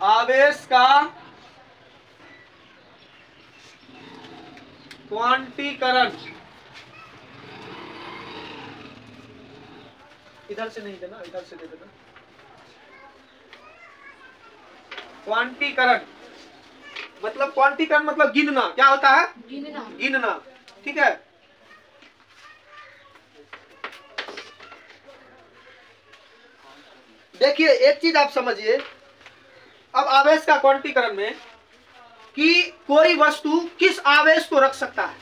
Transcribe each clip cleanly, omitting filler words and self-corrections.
आवेश का क्वांटीकरण, इधर से नहीं देना, इधर से दे देना। क्वांटीकरण मतलब, क्वांटीकरण मतलब गिनना। क्या होता है? गिनना। ठीक है। देखिए एक चीज आप समझिए, अब आवेश का क्वांटीकरण में कि कोई वस्तु किस आवेश को रख सकता है,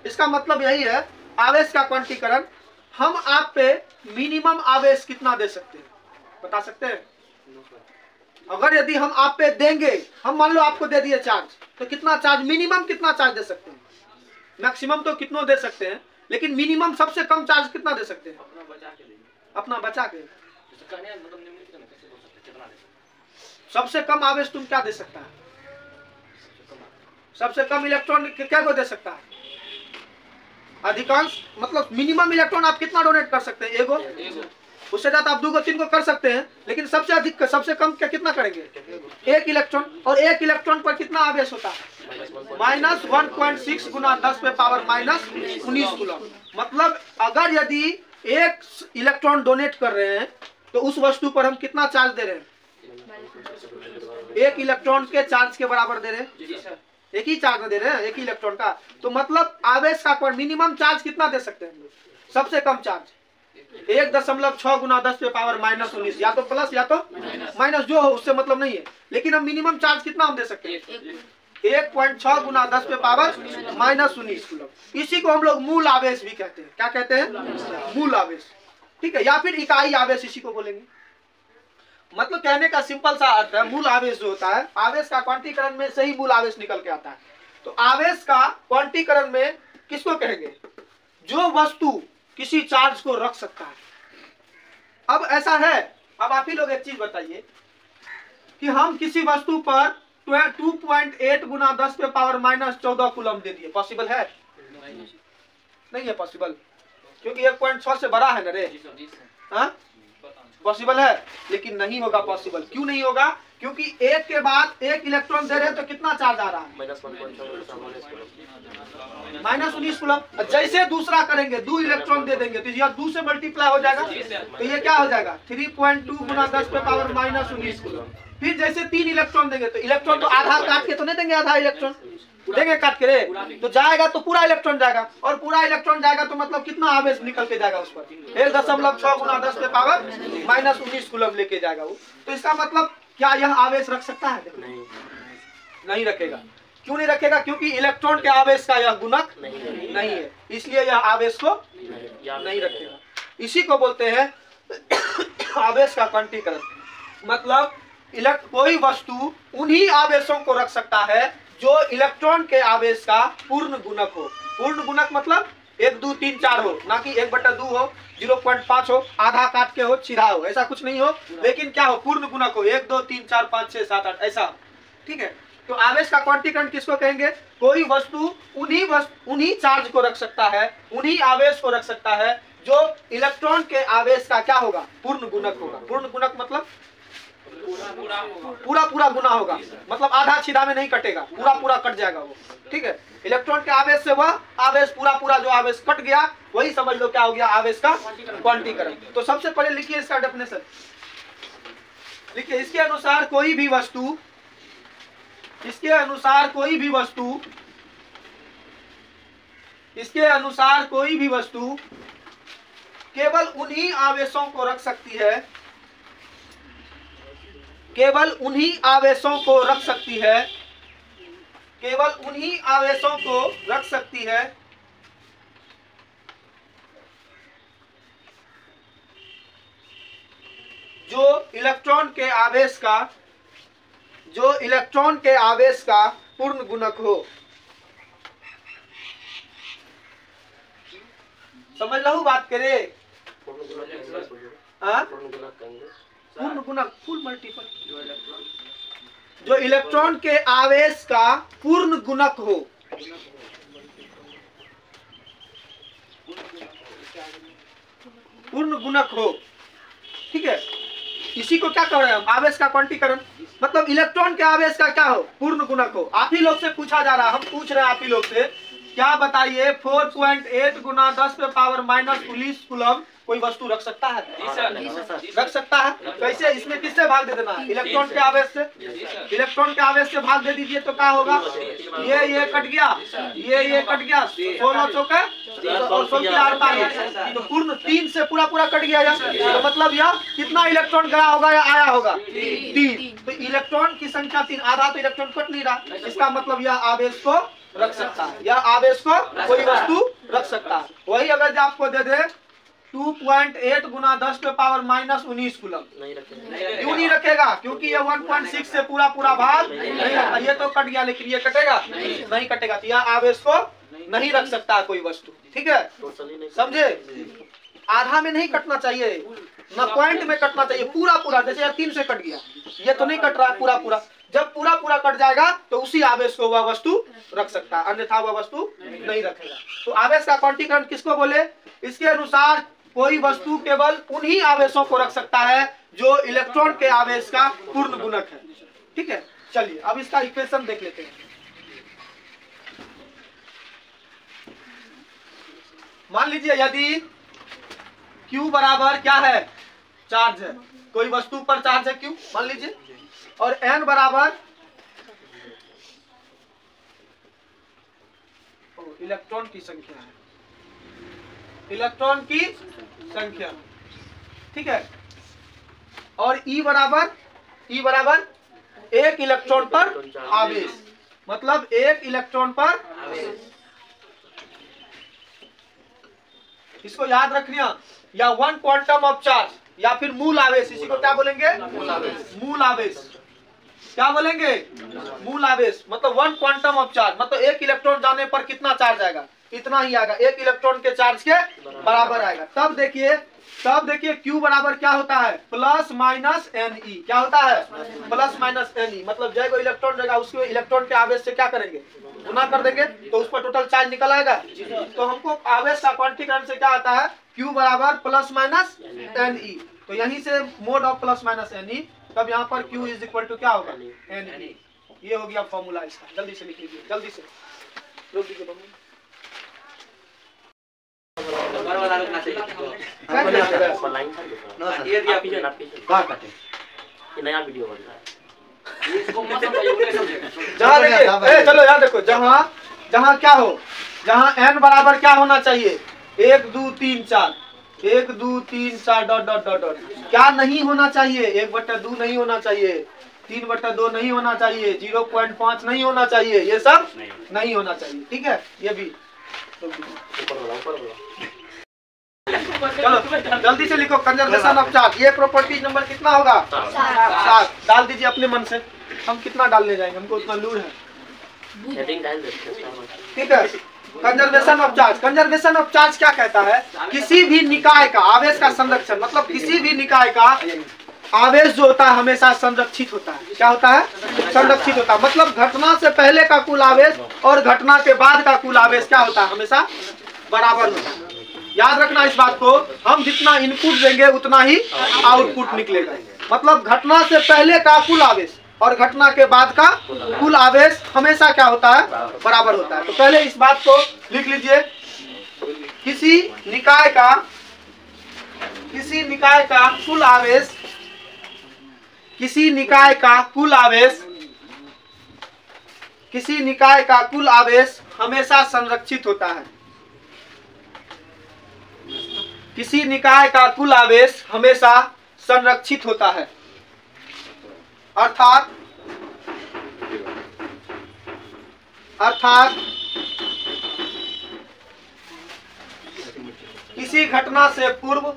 इसका मतलब यही है आवेश का क्वांटीकरण। हम आप पे मिनिमम आवेश कितना दे सकते हैं, बता सकते हैं? अगर यदि हम आप पे देंगे, हम मान लो आपको दे दिए चार्ज, तो कितना चार्ज, मिनिमम कितना चार्ज दे सकते हैं? मैक्सिमम तो कितनों दे सकते हैं, लेकिन मिनिमम सबसे कम चार्ज कितना दे सकते हैं? अपना बचा के। सबसे कम आवेश तुम क्या दे सकता है? सबसे कम इलेक्ट्रॉन क्या को दे सकता है? अधिकांश मतलब मिनिमम इलेक्ट्रॉन आप कितना डोनेट कर सकते हैं? एगो। उससे ज्यादा आप 2 को 3 को कर सकते हैं, लेकिन सबसे अधिक, सबसे कम क्या कितना करेंगे? 1 इलेक्ट्रॉन। और 1 इलेक्ट्रॉन पर कितना आवेश होता है? -1.6 गुना 10 पे पावर -19 कूलम। मतलब अगर यदि 1 इलेक्ट्रॉन डोनेट कर रहे हैं तो उस वस्तु पर हम कितना चार्ज दे रहे हैं? 1 इलेक्ट्रॉन के चार्ज के बराबर दे रहे हैं। एक ही चार्ज दे रहे हैं, 1 ही इलेक्ट्रॉन का। तो मतलब आवेश का मिनिमम चार्ज कितना दे सकते हैं? सबसे कम चार्ज 1.6 गुना 10 पे पावर -19, या तो प्लस या तो माइनस, जो हो उससे मतलब नहीं है। लेकिन हम मिनिमम चार्ज कितना हम दे सकते हैं? 1.6 गुना 10 पे पावर -19 कूलम। इसी को हम लोग मूल आवेश भी कहते हैं। क्या कहते हैं? मूल आवेश। ठीक है, या फिर इकाई आवेश इसी को बोलेंगे। मतलब कहने का सिंपल सा अर्थ है, मूल आवेश जो होता है, आवेश का क्वांटीकरण में से ही मूल आवेश निकल के आता है। तो आवेश का क्वांटीकरण में किसको कहेंगे? जो वस्तु किसी चार्ज को रख सकता है। अब ऐसा है, अब आप ही लोग एक चीज बताइए कि हम किसी वस्तु पर 2.8 गुना 10 पे पावर -14 कूलम दे दिए, पॉसिबल है? नहीं है पॉसिबल, क्योंकि 1.6 से बड़ा है ना रे। हाँ पॉसिबल है, लेकिन नहीं होगा पॉसिबल। क्यों नहीं होगा? क्योंकि एक के बाद 1 इलेक्ट्रॉन दे रहे हैं तो कितना चार्ज आ रहा है? -19 कूलम। जैसे दूसरा करेंगे, 2 इलेक्ट्रॉन दे देंगे तो यह 2 से मल्टीप्लाई हो जाएगा, तो ये क्या हो जाएगा? 3.2 गुना 10 पे पावर -19 कूलम। फिर जैसे 3 इलेक्ट्रॉन देंगे, तो इलेक्ट्रॉन तो आधा काट के तो नहीं देंगे, आधा इलेक्ट्रॉन देंगे काट के रे, तो जाएगा तो पूरा इलेक्ट्रॉन जाएगा। और पूरा इलेक्ट्रॉन जाएगा तो मतलब कितना आवेश निकल के जाएगा उस पर? 1.6 गुना 10 पे पावर -19 कूलम लेके जाएगा वो। तो इसका मतलब क्या यह आवेश रख सकता है? नहीं रखेगा। क्यों नहीं रखेगा? क्योंकि इलेक्ट्रॉन के आवेश का यह गुणक नहीं है, इसलिए यह आवेश को नहीं रखेगा। इसी को बोलते हैं आवेश का क्वांटीकरण। मतलब कोई वस्तु उन्हीं आवेशों को रख सकता है जो इलेक्ट्रॉन के आवेश का पूर्ण गुणक हो। पूर्ण गुणक मतलब 1, 2, 3, 4 हो, ना कि 1/2 हो, 0.5 हो, आधा काट के हो, सीधा हो, ऐसा कुछ नहीं हो। लेकिन क्या हो? पूर्ण गुणक हो, 1, 2, 3, 4, 5, 6, 7, 8 ऐसा। ठीक है, तो आवेश का क्वांटीकरण किसको कहेंगे? कोई वस्तु उन्हीं चार्ज को रख सकता है, उन्हीं आवेश को रख सकता है जो इलेक्ट्रॉन के आवेश का क्या होगा? पूर्ण गुणक होगा। पूर्ण गुणक मतलब पूरा गुना होगा, मतलब आधा छीदा में नहीं कटेगा, पूरा कट जाएगा वो। ठीक है, इलेक्ट्रॉन के आवेश से वह आवेश पूरा जो आवेश कट गया, वही समझ लो क्या हो गया? आवेश का क्वांटीकरण। तो सबसे पहले लिखिए इसका डेफिनेशन, लिखिए इसके अनुसार कोई भी वस्तु, इसके अनुसार कोई भी वस्तु केवल उन्हीं आवेशों को रख सकती है, केवल उन्हीं आवेशों को रख सकती है, केवल उन्हीं आवेशों को रख सकती है जो इलेक्ट्रॉन के आवेश का पूर्ण गुणक हो। समझ लो बात करे? पूर्ण गुणक, फुल मल्टीपल, जो इलेक्ट्रॉन के आवेश का पूर्ण गुणक हो। पूर्ण गुणक हो, ठीक है। इसी को क्या कह रहे हैं हम, आवेश का क्वांटीकरण। मतलब इलेक्ट्रॉन के आवेश का क्या हो, पूर्ण गुणक हो। आप ही लोग से पूछा जा रहा है, हम पूछ रहे हैं आप ही लोग से, क्या बताइए 4.8 गुना 10 पे पावर -19 कूलम कोई वस्तु रख सकता है? रख सकता है। कैसे? इसमें किससे भाग दे देना है? इलेक्ट्रॉन के आवेश से। इलेक्ट्रॉन के आवेश से भाग दे दीजिए तो क्या होगा, ये कट गया, ये कट गया, 16 चौके और 16 तो पूर्ण 3 से पूरा कट गया। तो मतलब यह कितना इलेक्ट्रॉन गया होगा या आया होगा? 3। तो इलेक्ट्रॉन की संख्या 3, आधा तो इलेक्ट्रॉन कट नहीं रहा, इसका मतलब यह आवेश को रख सकता है, यह आवेश को कोई वस्तु रख सकता है। वही अगर आपको दे दे 2.8 गुना 10 पे पावर -19 कूलम, क्यों नहीं रखेगा? क्योंकि ये 1.6 से पूरा भाग नहीं रखता। ये तो कट गया, लेकिन ये कटेगा नहीं कटेगा। तो यह आवेश को नहीं रख सकता कोई वस्तु। ठीक है, समझे? आधा में नहीं कटना चाहिए, ना पॉइंट में कटना चाहिए, पूरा। जैसे 3 से कट गया, ये तो नहीं कट रहा है पूरा। जब पूरा कट जाएगा तो उसी आवेश को वह वस्तु रख सकता है, अन्यथा वह वस्तु नहीं रखेगा। तो आवेश का क्वांटीकरण किसको बोले? इसके अनुसार कोई वस्तु केवल उन्हीं आवेशों को रख सकता है जो इलेक्ट्रॉन के आवेश का पूर्ण गुणक है। ठीक है, चलिए अब इसका इक्वेशन देख लेते हैं। मान लीजिए यदि Q बराबर क्या है, चार्ज है, कोई वस्तु पर चार्ज है Q मान लीजिए, और N बराबर इलेक्ट्रॉन की संख्या है, इलेक्ट्रॉन की संख्या। ठीक है, और E बराबर एक इलेक्ट्रॉन पर आवेश, मतलब एक इलेक्ट्रॉन पर आवेश। इसको याद रखना, या 1 क्वांटम ऑफ चार्ज या फिर मूल आवेश, इसी को क्या बोलेंगे? मूल आवेश। क्या बोलेंगे? मूल आवेश। मतलब 1 क्वांटम ऑफ चार्ज, मतलब एक इलेक्ट्रॉन जाने पर कितना चार्ज आएगा? इतना ही आएगा, एक इलेक्ट्रॉन के चार्ज के बराबर आएगा। तब देखिए Q बराबर क्या होता है, ±Ne। क्या होता है? ±Ne। मतलब जय को इलेक्ट्रॉन रहेगा, उसको इलेक्ट्रॉन के आवेश से क्या करेंगे? गुना कर देंगे, तो उस पर टोटल चार्ज निकल आएगा। तो हमको आवेश का क्वांटीकरण से क्या आता है, Q बराबर ±Ne। तो यहीं से मोड ऑफ ±Ne, तब यहाँ पर Q इज इक्वल टू क्या होगा, Ne। ये हो गया फॉर्मूला इसका। जल्दी से लिख लीजिए, जल्दी से रोक दीजिए। नया वीडियो बन रहा है। चलो यार देखो, जहाँ क्या हो, जहाँ n बराबर क्या होना चाहिए, 1 2 3 4, 1 2 3 4 डॉट। क्या नहीं होना चाहिए? 1/2 नहीं होना चाहिए, 3/2 नहीं होना चाहिए, 0.5 नहीं होना चाहिए, ये सब नहीं होना चाहिए। ठीक है, ये भी चलो जल्दी से लिखो, कंजर्वेशन ऑफ चार्ज। ये प्रॉपर्टीज नंबर कितना होगा? 7। डाल दीजिए अपने मन से, हम कितना डालने जाएंगे, हमको उतना लूर है। ठीक है, conservation of charge. Conservation of charge क्या कहता है? किसी भी निकाय का आवेश का संरक्षण, मतलब किसी भी निकाय का आवेश जो होता है हमेशा संरक्षित होता है। क्या होता है? संरक्षित होता है। मतलब घटना से पहले का कुल आवेश और घटना के बाद का कुल आवेश क्या होता है? हमेशा बराबर होता है। याद रखना इस बात को, हम जितना इनपुट देंगे उतना ही आउटपुट निकलेगा। मतलब घटना से पहले का कुल आवेश और घटना के बाद का कुल आवेश हमेशा क्या होता है? बराबर होता है। तो पहले इस बात को लिख लीजिए, किसी निकाय का कुल आवेश, किसी निकाय का कुल आवेश हमेशा संरक्षित होता है। किसी निकाय का कुल आवेश हमेशा संरक्षित होता है, अर्थात किसी घटना से पूर्व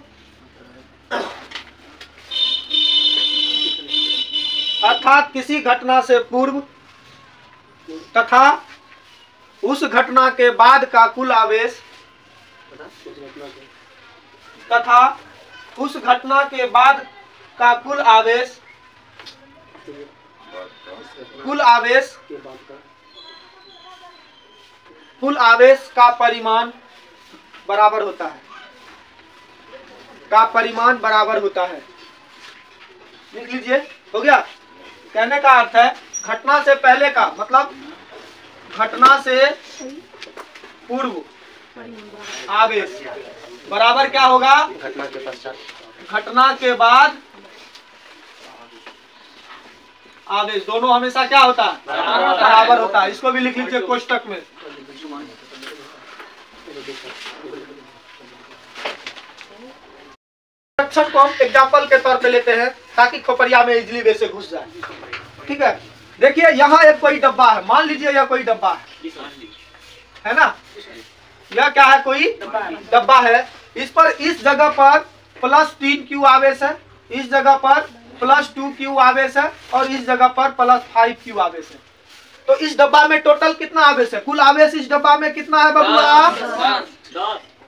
तथा उस घटना के बाद का कुल आवेश कुल आवेश का परिमाण बराबर होता है। लिख लीजिए, हो गया। कहने का अर्थ है घटना से पहले का मतलब घटना से पूर्व आवेश बराबर क्या होगा, घटना के पश्चात, घटना के बाद आवेश। दोनों हमेशा क्या होता है, बराबर होता है। इसको भी लिख लीजिए कोष्टक में। रिएक्शन को हम एग्जाम्पल के तौर पे लेते हैं ताकि खोपड़िया में इजीली वैसे घुस जाए। ठीक है, देखिए यहाँ एक कोई डब्बा है, मान लीजिए यह कोई डब्बा है ना, यह क्या है, कोई डब्बा है। इस पर इस जगह पर +3Q आवेश है, इस जगह पर +2Q आवेश है और इस जगह पर +5Q आवेश है। तो इस डब्बा में टोटल कितना आवेश है, कुल आवेश इस डब्बा में कितना है बबुआ,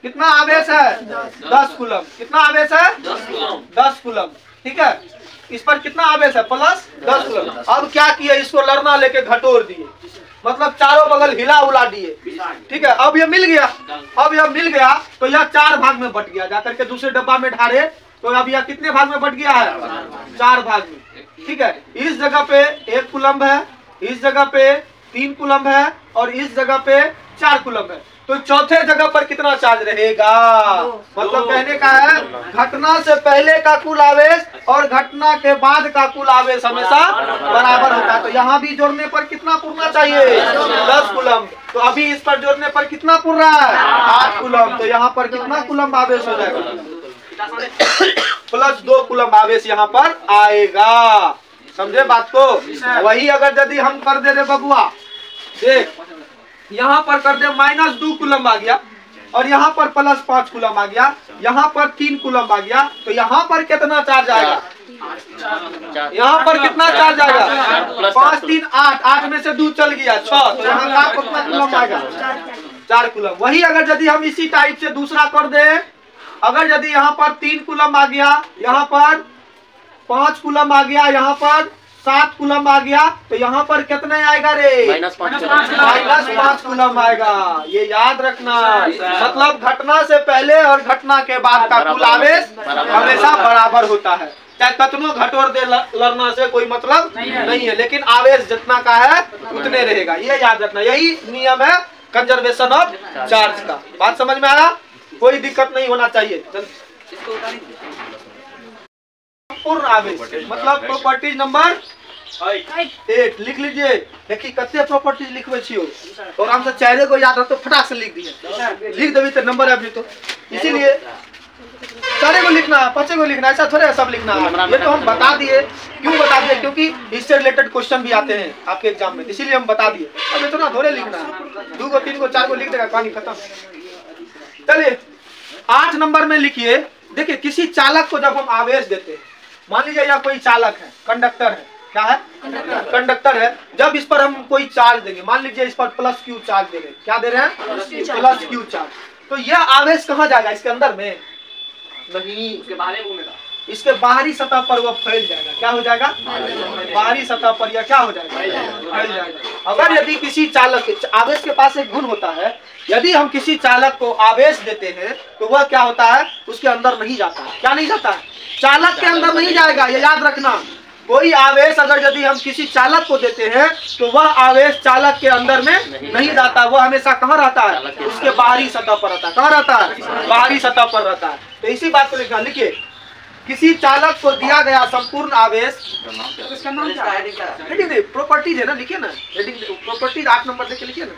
कितना आवेश है, 10 कूलम। कितना आवेश है, 10 कूलम। ठीक है, इस पर कितना आवेश है, +10 कूलम। अब क्या किए, इसको लड़ना लेके घटोर दिए, मतलब चारों बगल हिला उला दिए। ठीक है, अब ये मिल गया, अब यह मिल गया तो यह 4 भाग में बट गया, जाकर के दूसरे डब्बा में ढारे तो अब यह कितने भाग में बट गया है, 4 भाग में। ठीक है, इस जगह पे 1 कूलम है, इस जगह पे 3 कूलम है और इस जगह पे 4 कूलम है। तो चौथे जगह पर कितना चार्ज रहेगा, मतलब कहने का है घटना से पहले का कुल आवेश और घटना के बाद का कुल आवेश हमेशा बराबर होता है। तो यहाँ भी जोड़ने पर कितना पुरना चाहिए, 10 कूलम। तो अभी इस पर जोड़ने पर कितना पुर रहा है, 8 कूलम। तो यहाँ पर कितना कूलम आवेश हो जाएगा, +2 कूलम आवेश यहाँ पर आएगा। समझे बात को। वही अगर यदि हम कर दे रहे बबुआ, देख यहाँ पर कर दे -2 कूलम आ गया और यहाँ पर +5 कूलम आ गया, यहाँ पर 3 कूलम आ गया, तो यहाँ पर कितना चार्ज आएगा, यहाँ पर कितना चार्ज आएगा, 5 3 8, 8 में से 2 चल गया 6, तो यहाँ का कितना कूलम आएगा, 4 कूलम। वही अगर यदि हम इसी टाइप से दूसरा कर दे, अगर यदि यहाँ पर 3 कूलम आ गया, यहाँ पर 5 कूलम आ गया, यहाँ पर 7 कूलम आ गया, तो यहाँ पर कितने आएगा रे, -5 कूलम आएगा। ये याद रखना, मतलब घटना से पहले और घटना के बाद का कुल आवेश हमेशा बराबर होता है। चाहे कतनो घटोर दे लड़ना से कोई मतलब नहीं है, लेकिन आवेश जितना का है उतने रहेगा, ये याद रखना। यही नियम है कंजर्वेशन ऑफ चार्ज का। बात समझ में आया, कोई दिक्कत नहीं होना चाहिए। पूर्ण आवेश मतलब प्रॉपर्टीज नंबर 8 लिख लीजिए। देखिए कते प्रॉपर्टीज लिखवे छियो और हमसे चारे को याद रखो, फटाक से लिख दिए, लिख देवी तो नंबर अभी तो, इसीलिए चारे को लिखना, 5 को लिखना, ऐसा थोड़े सब लिखना। ये तो हम बता दिए, क्यों बता दिए, क्योंकि इससे रिलेटेड क्वेश्चन भी आते हैं आपके एग्जाम में, इसीलिए हम बता दिए। अब इतना थोड़े लिखना, 2 को 3 को 4 को लिख देगा, कहानी खत्म। चलिए 8 नंबर में लिखिए। देखिए किसी चालक को जब हम आवेश देते हैं, मान लीजिए यह कोई चालक है, कंडक्टर है, क्या है, कंडक्टर है। जब इस पर हम कोई चार्ज देंगे, मान लीजिए इस पर +Q चार्ज दे रहे हैं, क्या दे रहे हैं, +Q चार्ज, तो यह आवेश कहाँ जाएगा, इसके अंदर में नहीं, इसके बाहरी सतह पर वह फैल जाएगा। क्या हो जाएगा, बाहरी सतह पर यह क्या हो जाएगा, फैल जाएगा। अगर यदि किसी चालक, आवेश के पास एक गुण होता है, यदि हम किसी चालक को आवेश देते हैं तो वह क्या होता है, उसके अंदर नहीं जाता है। क्या नहीं जाता है, चालक के अंदर नहीं जाएगा, ये याद रखना। कोई आवेश अगर यदि हम किसी चालक को देते हैं तो वह आवेश चालक के अंदर में नहीं जाता, वह हमेशा कहाँ रहता है, उसके बाहरी सतह पर रहता है। कहाँ रहता है, बाहरी सतह पर रहता है। तो इसी बात को लिखना, लिखिए किसी चालक को दिया गया संपूर्ण आवेश, प्रॉपर्टीज है ना, लिखिए ना, प्रॉपर्टीज 8 नंबर देख के लिखिए ना,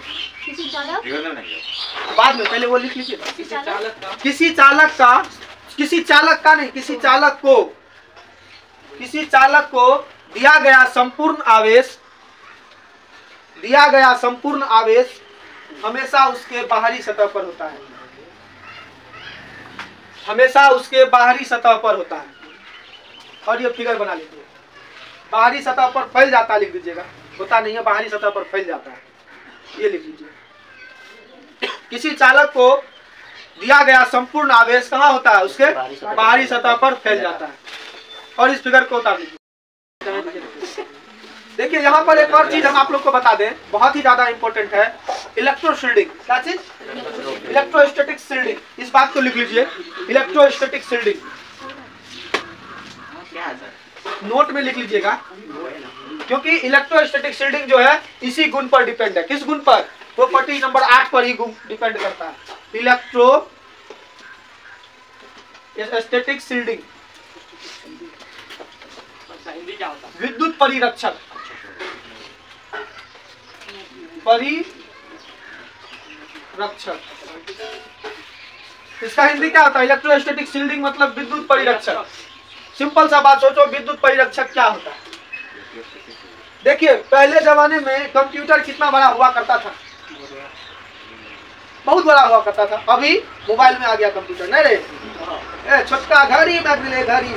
बाद में पहले वो लिख लीजिए। किसी चालक को दिया गया संपूर्ण आवेश हमेशा उसके बाहरी सतह पर होता है, हमेशा उसके बाहरी सतह पर होता है। और ये फिगर बना लीजिए, बाहरी सतह पर फैल जाता है, लिख दीजिएगा, होता नहीं है, बाहरी सतह पर फैल जाता है, ये लिख लीजिए। किसी चालक को दिया गया संपूर्ण आवेश कहाँ होता है, उसके बाहरी सतह पर फैल जाता है। और इस फिगर को उतार लीजिए। देखिए यहाँ पर एक और चीज हम आप लोग को बता दें, बहुत ही ज्यादा इंपॉर्टेंट है, इलेक्ट्रोशील्डिंग। क्या चीज, इलेक्ट्रोस्टैटिक शील्डिंग। इस बात को लिख लीजिए, इलेक्ट्रोस्टैटिक शील्डिंग। नोट में लिख लीजिएगा, क्योंकि इलेक्ट्रोस्टैटिक शील्डिंग जो है इसी गुण पर डिपेंड है। किस गुण पर? प्रॉपर्टी नंबर 8 पर ही डिपेंड करता है। इलेक्ट्रोस्टैटिक शील्डिंग, विद्युत परिरक्षक। इसका हिंदी क्या होता है? इलेक्ट्रोस्टैटिक शील्डिंग मतलब विद्युत परिरक्षक। सिंपल सा बात सोचो, विद्युत परिरक्षक क्या होता है? देखिए पहले जमाने में कंप्यूटर कितना बड़ा हुआ करता था, बहुत बड़ा हुआ करता था। अभी मोबाइल में आ गया कंप्यूटर, नहीं रे? छोटका घड़ी में मिले घड़ी।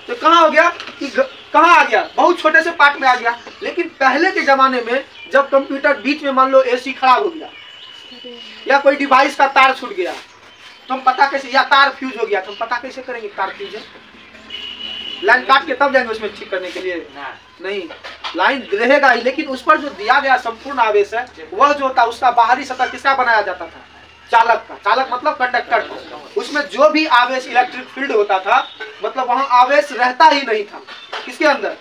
तो कहाँ हो गया कि कहाँ आ गया? बहुत छोटे से पार्ट में आ गया। लेकिन पहले के जमाने में जब कंप्यूटर बीच में मान लो एसी खराब हो गया या कोई डिवाइस का तार छूट गया तो हम पता कैसे, या तार फ्यूज हो गया तो हम पता कैसे करेंगे तार फ्यूज है? लाइन काट के तब जाएंगे उसमें ठीक करने के लिए? नहीं, लाइन रहेगा ही, लेकिन उस पर जो दिया गया संपूर्ण आवेश है वह जो होता है उसका बाहरी सतह किसका बनाया जाता था? चालक का। चालक मतलब कंडक्टर का। उसमें जो भी आवेश इलेक्ट्रिक फील्ड होता था मतलब वहां आवेश रहता ही नहीं था। किसके अंदर?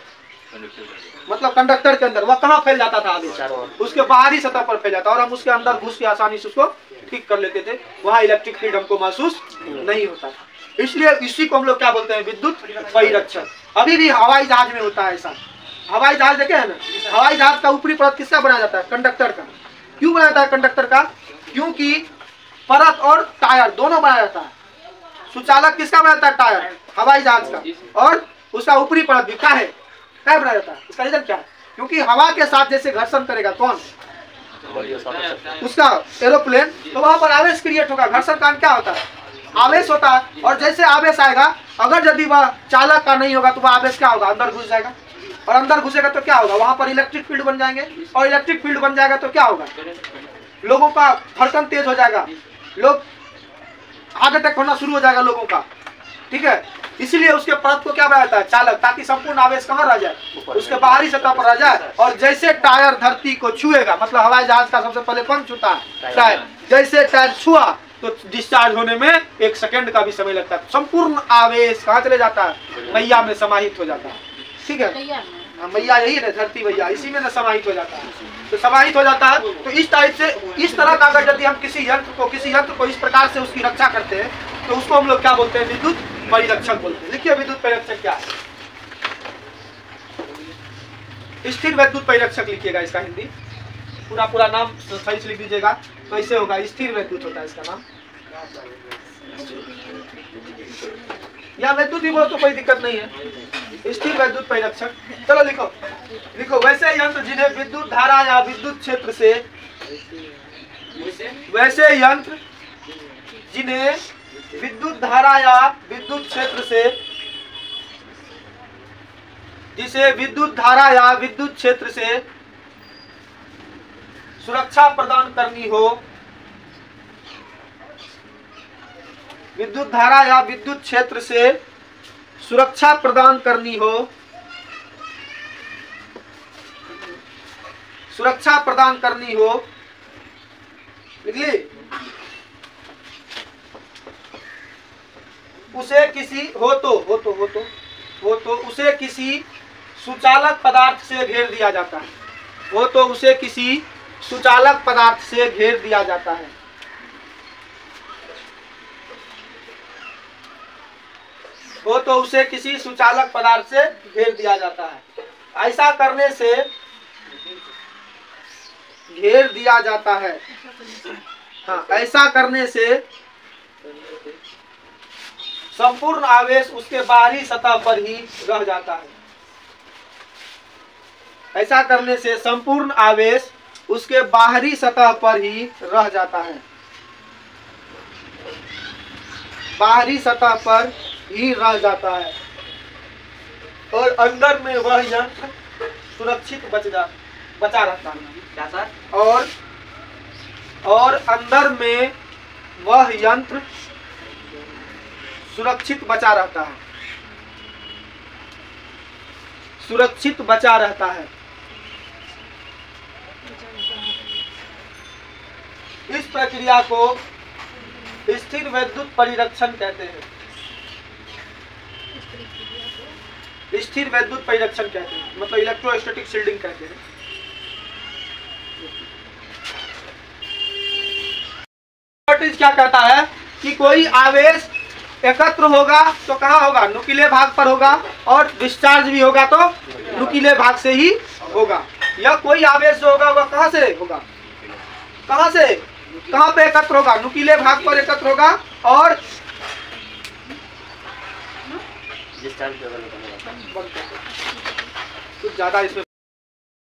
मतलब कंडक्टर के अंदर। वह कहाँ फैल जाता था आवेश? उसके बाहरी सतह पर फैल जाता, और हम उसके अंदर घुस के आसानी से उसको ठीक कर लेते थे। वहाँ इलेक्ट्रिक फील्ड हमको महसूस नहीं होता था। इसलिए इसी को हम लोग क्या बोलते हैं? विद्युत परिरक्षक। अभी भी हवाई जहाज में होता है ऐसा। हवाई जहाज देखे है ना? हवाई जहाज का ऊपरी परत किसका बनाया जाता है? कंडक्टर का। क्यों बनाया जाता है कंडक्टर का? क्योंकि परत और टायर दोनों बनाया जाता है। सुचालक किसका बनाया जाता है? टायर, हवाई जहाज का। और उसका ऊपरी परत भी क्या है? क्या बनाया जाता है? इसका रीजन क्या है? क्योंकि हवा के साथ जैसे घर्षण करेगा कौन? उसका एरोप्लेन, तो वहां पर आवेश क्रिएट होगा। घर्षण का क्या होता है? आवेश होता है। और जैसे आवेश आएगा, अगर यदि वह चालक का नहीं होगा तो वह आवेश क्या होगा? अंदर घुस जाएगा। और अंदर घुसेगा तो क्या होगा? वहां पर इलेक्ट्रिक फील्ड बन जाएंगे। और इलेक्ट्रिक फील्ड बन जाएगा तो क्या होगा? लोगों का धड़कन तेज हो जाएगा, लोग हार्ट अटैक होना शुरू हो जाएगा लोगों का। ठीक है, इसीलिए उसके परत को क्या बनाया जाता है? चालक, ताकि संपूर्ण आवेश कहाँ रह जाए? उसके बाहरी सतह पर रह जाए। और जैसे टायर धरती को छुएगा, मतलब हवाई जहाज का सबसे पहले कौन छूता है? टायर। जैसे टायर छुआ तो डिस्चार्ज होने में 1 सेकंड का भी समय लगता है। संपूर्ण आवेश कहाँ चले जाता है? मैया में समाहित हो जाता है। ठीक है, मैया यही है, धरती मैया, इसी में न समाहित हो जाता है। तो समाहित हो जाता है। तो इस टाइप से, इस तरह का अगर यदि हम किसी यंत्र को इस प्रकार से उसकी रक्षा करते हैं तो उसको हम लोग क्या बोलते हैं? विद्युत परिरक्षक बोलते हैं। लिखिए विद्युत परिरक्षक क्या है? स्थिर विद्युत परिरक्षक लिखिएगा इसका हिंदी पूरा नाम सही से लिख दीजिएगा तो ऐसे होगा। स्थिर विद्युत होता है इसका नाम, या विद्युत भी बोलो तो कोई दिक्कत नहीं है। स्थिर विद्युत परिरक्षक। चलो लिखो वैसे यंत्र जिन्हें विद्युत धारा या विद्युत क्षेत्र से, वैसे यंत्र जिन्हें विद्युत धारा या विद्युत क्षेत्र से, जिसे विद्युत धारा या विद्युत क्षेत्र से सुरक्षा प्रदान करनी हो, विद्युत धारा या विद्युत क्षेत्र से सुरक्षा प्रदान करनी हो, सुरक्षा प्रदान करनी हो, लिख ली? उसे किसी उसे किसी सुचालक पदार्थ से घेर दिया जाता है। उसे किसी सुचालक पदार्थ से घेर दिया जाता है। उसे किसी सुचालक पदार्थ से घेर दिया जाता है। ऐसा करने से घेर दिया जाता है। हाँ, ऐसा करने से संपूर्ण आवेश उसके बाहरी सतह पर ही रह जाता है। ऐसा करने से संपूर्ण आवेश उसके बाहरी सतह पर ही रह जाता है। बाहरी सतह पर ही रह जाता है और अंदर में वह यंत्र सुरक्षित बचा रहता है। क्या सर? और अंदर में वह यंत्र सुरक्षित बचा रहता है। सुरक्षित बचा रहता है। इस प्रक्रिया को स्थिर वैद्युत परिरक्षण कहते हैं। स्थिर वैद्युत परिरक्षण कहते हैं, मतलब इलेक्ट्रोस्टैटिक शील्डिंग कहते हैं। प्रॉपर्टीज क्या कहता है कि कोई आवेश एकत्र होगा तो कहाँ होगा, नुकीले भाग पर होगा, और डिस्चार्ज भी होगा तो नुकीले भाग से ही होगा। या कोई आवेश जो होगा वह कहाँ से होगा, कहाँ से कहाँ पे एकत्र होगा, नुकीले भाग पर एकत्र होगा और डिस्चार्ज कुछ ज्यादा इसमें